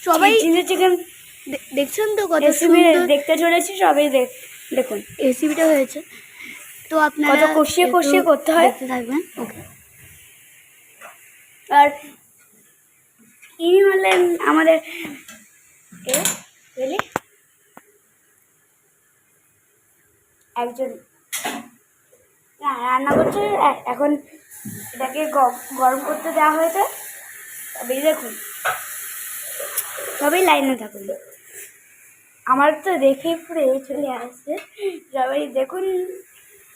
সবাই chilli chicken দেখছেন তো কত রেসিপি সুন্দর দেখতে চলেছি, সবাই দেখুন রেসিপিটা হয়েছে। তো আপনারা কত কষিয়ে কষিয়ে একটু করতে হয়। দেখতে থাকবেন। ওকে। আর ইনি হলেন আমাদের একজন রান্না করছে। এখন এটাকে গরম করতে দেওয়া হয়েছে। তবেই দেখুন, সবাই লাইনে থাকুন। আমার তো দেখেই পুরো চলে আসছে। সবাই দেখুন,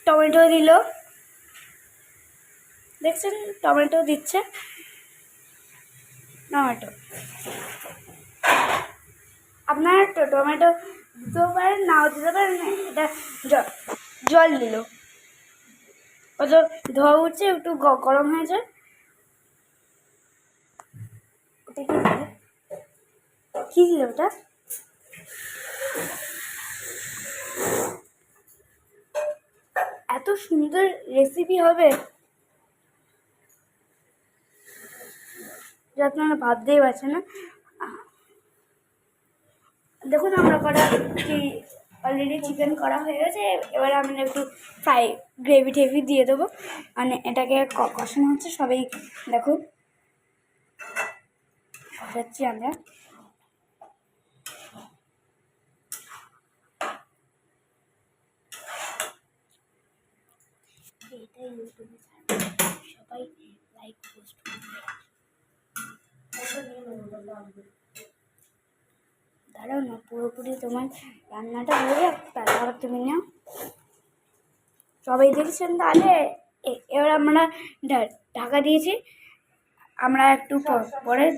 টমেটো দিল, দেখছেন টমেটো দিচ্ছে। টমেটো আপনারা টমেটো দিতেও পারেন, নাও দিতে পারেন। এটা জল দিল, কত ধোয়া উঠছে, একটু গরম হয়েছে। ওটা কি দিল ওটা? এত সুন্দর রেসিপি হবে যে আপনারা ভাবতেই পারছেন না। দেখুন, আমরা করা কি অলরেডি চিকেন করা হয়ে গেছে। এবার আমরা একটু ফ্রাই গ্রেভি টেভি দিয়ে দেবো। মানে এটাকে কষানো হচ্ছে, সবাই দেখুন কষাচ্ছি আমরা। এটাই ইউটিউবে সবাই লাইক পোস্ট করবে। দাঁড়াও না, পুরোপুরি তোমার রান্নাটা হয়ে যাক, তারপর তুমি নাও। সবাই দেখছেন তাহলে। এবার আমরা ঢাকা দিয়েছি। আমরা একটু পরে